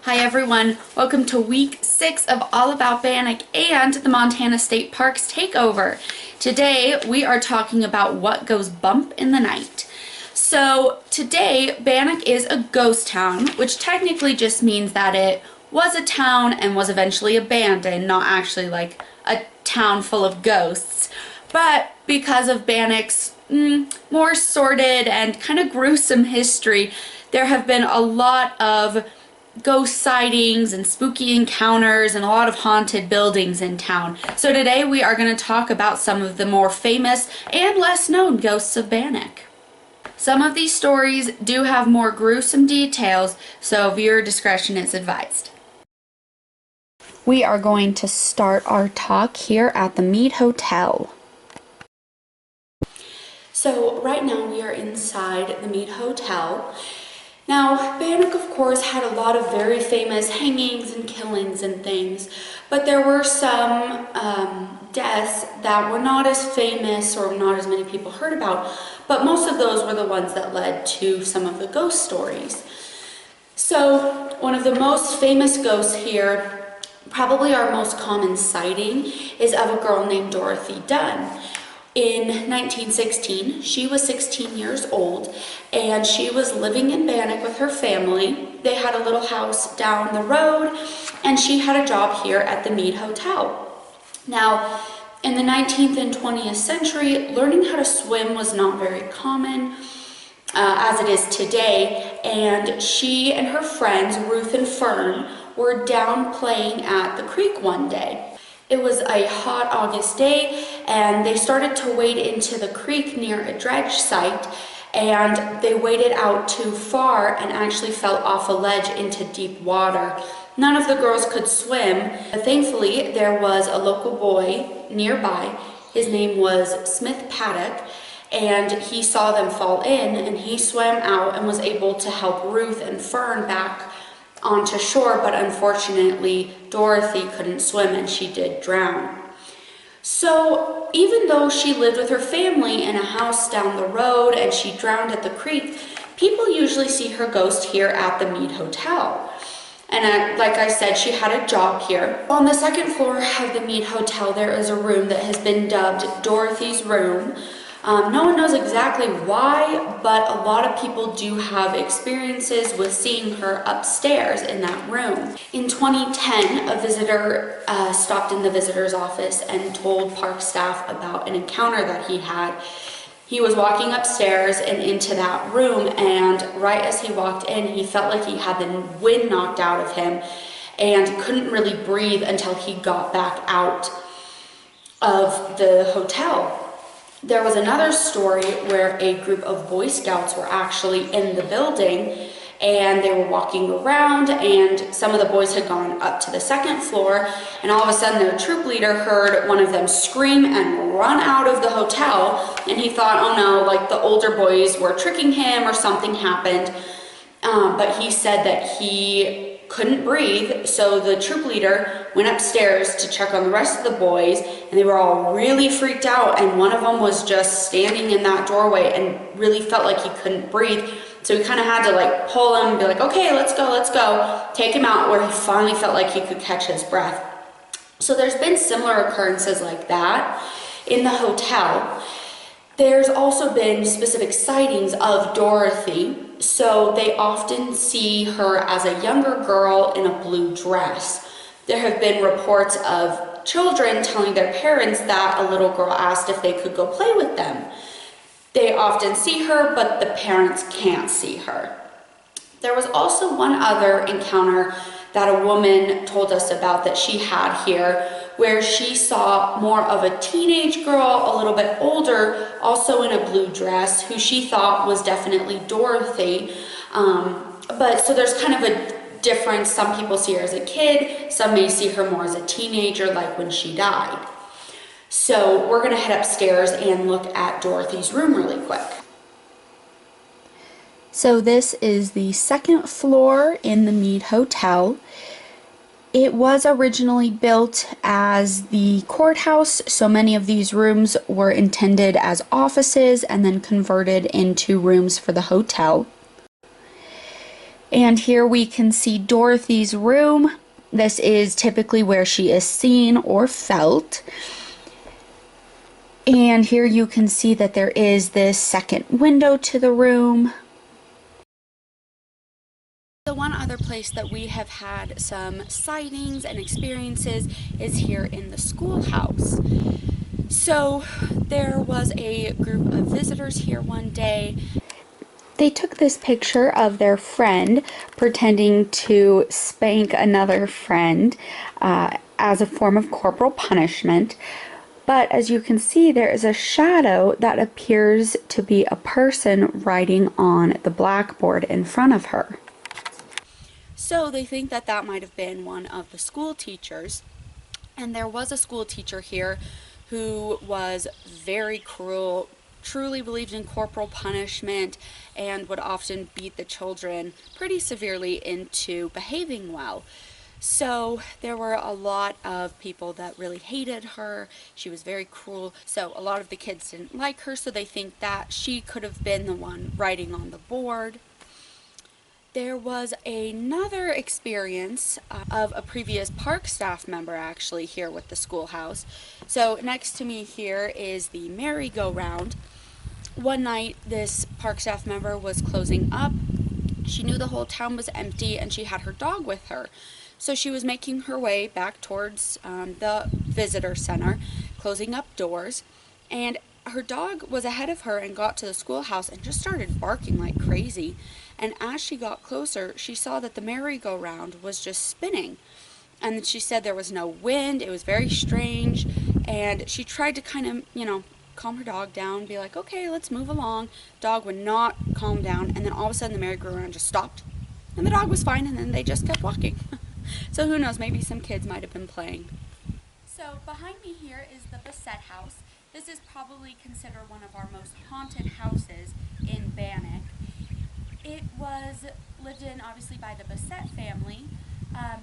Hi everyone, welcome to week 6 of All About Bannack and the Montana State Parks Takeover. Today we are talking about what goes bump in the night. So today Bannack is a ghost town, which technically just means that it was a town and was eventually abandoned, not actually like a town full of ghosts. But because of Bannack's more sordid and kind of gruesome history, there have been a lot of ghost sightings and spooky encounters and a lot of haunted buildings in town. So today we are going to talk about some of the more famous and less known ghosts of Bannack. Some of these stories do have more gruesome details, so viewer discretion is advised. We are going to start our talk here at the Mead Hotel. So right now we are inside the Mead Hotel. Now, Bannack, of course, had a lot of very famous hangings and killings and things, but there were some deaths that were not as famous or not as many people heard about, but most of those were the ones that led to some of the ghost stories. So, one of the most famous ghosts here, probably our most common sighting, is of a girl named Dorothy Dunn. In 1916, she was 16 years old, and she was living in Bannack with her family. They had a little house down the road, and she had a job here at the Mead Hotel. Now, in the 19th and 20th century, learning how to swim was not very common, as it is today, and she and her friends, Ruth and Fern, were down playing at the creek one day. It was a hot August day, and they started to wade into the creek near a dredge site, and they waded out too far and actually fell off a ledge into deep water. None of the girls could swim. Thankfully, there was a local boy nearby. His name was Smith Paddock, and he saw them fall in, and he swam out and was able to help Ruth and Fern back onto shore, but unfortunately Dorothy couldn't swim and she did drown. So even though she lived with her family in a house down the road and she drowned at the creek, people usually see her ghost here at the Mead Hotel. And like I said, she had a job here. On the second floor of the Mead Hotel, there is a room that has been dubbed Dorothy's Room. No one knows exactly why, but a lot of people do have experiences with seeing her upstairs in that room. In 2010, a visitor stopped in the visitor's office and told park staff about an encounter that he had. He was walking upstairs and into that room, and right as he walked in, he felt like he had the wind knocked out of him and couldn't really breathe until he got back out of the hotel. There was another story where a group of Boy Scouts were actually in the building, and they were walking around, and some of the boys had gone up to the second floor, and all of a sudden their troop leader heard one of them scream and run out of the hotel, and he thought, oh no, like the older boys were tricking him or something happened. But he said that he couldn't breathe, so the troop leader went upstairs to check on the rest of the boys, and they were all really freaked out, and one of them was just standing in that doorway and really felt like he couldn't breathe. So he kind of had to like pull him and be like, okay, let's go, take him out, where he finally felt like he could catch his breath. So there's been similar occurrences like that in the hotel. There's also been specific sightings of Dorothy. So they often see her as a younger girl in a blue dress. There have been reports of children telling their parents that a little girl asked if they could go play with them. They often see her, but the parents can't see her. There was also one other encounter that a woman told us about that she had here, where she saw more of a teenage girl, a little bit older, also in a blue dress, who she thought was definitely Dorothy. But so there's kind of a difference. Some people see her as a kid, some may see her more as a teenager, like when she died. So we're gonna head upstairs and look at Dorothy's room really quick. So this is the second floor in the Mead Hotel. It was originally built as the courthouse, so many of these rooms were intended as offices and then converted into rooms for the hotel. And here we can see Dorothy's room. This is typically where she is seen or felt. And here you can see that there is this second window to the room. The one other place that we have had some sightings and experiences is here in the schoolhouse. So there was a group of visitors here one day. They took this picture of their friend pretending to spank another friend as a form of corporal punishment. But as you can see, there is a shadow that appears to be a person writing on the blackboard in front of her. So they think that that might have been one of the school teachers. And there was a school teacher here who was very cruel, truly believed in corporal punishment, and would often beat the children pretty severely into behaving well. So there were a lot of people that really hated her. She was very cruel. So a lot of the kids didn't like her, so they think that she could have been the one writing on the board. There was another experience of a previous park staff member actually here with the schoolhouse. So next to me here is the merry-go-round. One night this park staff member was closing up. She knew the whole town was empty and she had her dog with her. So she was making her way back towards the visitor center, closing up doors, and her dog was ahead of her and got to the schoolhouse and just started barking like crazy. And as she got closer, she saw that the merry-go-round was just spinning. And she said there was no wind, it was very strange, and she tried to kind of, calm her dog down, be like, okay, let's move along. Dog would not calm down, and then all of a sudden the merry-go-round just stopped, and the dog was fine, and then they just kept walking. So who knows, maybe some kids might have been playing. So behind me here is the Bassett house. This is probably considered one of our most haunted houses in Bannack. It was lived in obviously by the Bassett family,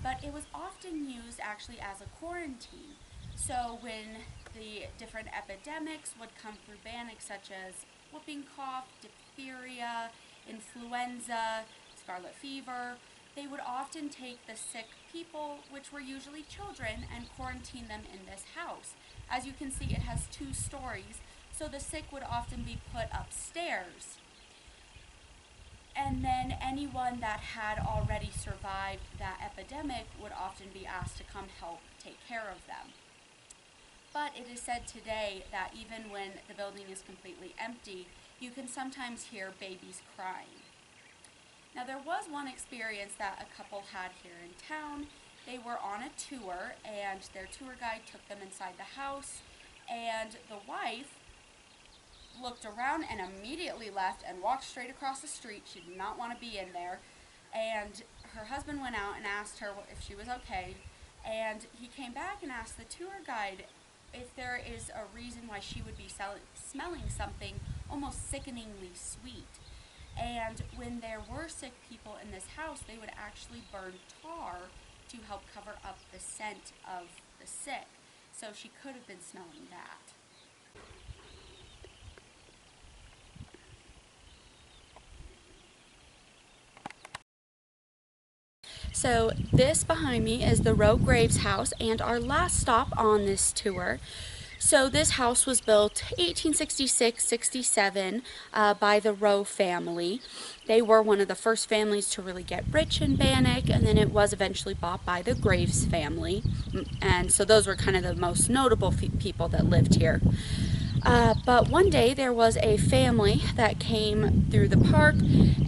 but it was often used actually as a quarantine. So when the different epidemics would come through Bannack, such as whooping cough, diphtheria, influenza, scarlet fever, they would often take the sick people, which were usually children, and quarantine them in this house. As you can see, it has 2 stories, so the sick would often be put upstairs. And then anyone that had already survived that epidemic would often be asked to come help take care of them. But it is said today that even when the building is completely empty, you can sometimes hear babies crying. Now there was one experience that a couple had here in town. They were on a tour and their tour guide took them inside the house, and the wife looked around and immediately left and walked straight across the street. She did not want to be in there, and her husband went out and asked her if she was okay, and he came back and asked the tour guide if there is a reason why she would be smelling something almost sickeningly sweet. And when there were sick people in this house, they would actually burn tar to help cover up the scent of the sick. So she could have been smelling that. So this behind me is the Rowe Graves house and our last stop on this tour. So this house was built 1866-67 by the Rowe family. They were one of the first families to really get rich in Bannack, and then it was eventually bought by the Graves family. And so those were kind of the most notable people that lived here. But one day there was a family that came through the park,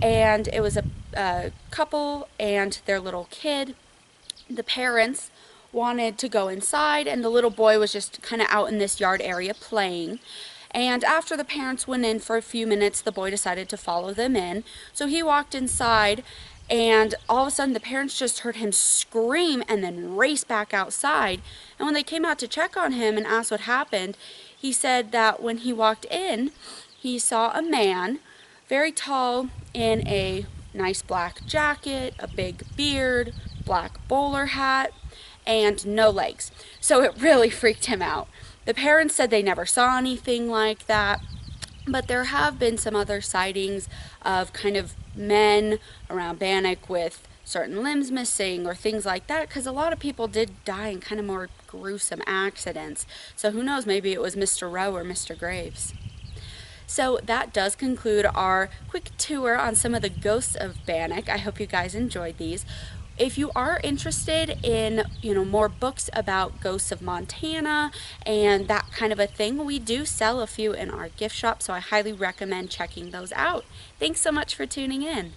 and it was a couple and their little kid. The parents wanted to go inside, and the little boy was just kind of out in this yard area playing. And after the parents went in for a few minutes, the boy decided to follow them in. So he walked inside, and all of a sudden the parents just heard him scream and then race back outside. And when they came out to check on him and asked what happened, he said that when he walked in, he saw a man, very tall, in a nice black jacket, a big beard, black bowler hat, and no legs. So it really freaked him out. The parents said they never saw anything like that. But there have been some other sightings of kind of men around Bannack with certain limbs missing or things like that, because a lot of people did die in kind of more gruesome accidents. So who knows, maybe it was Mr. Rowe or Mr. Graves. So that does conclude our quick tour on some of the ghosts of Bannack. I hope you guys enjoyed these. If you are interested in, more books about ghosts of Montana and that kind of a thing, we do sell a few in our gift shop, so I highly recommend checking those out. Thanks so much for tuning in.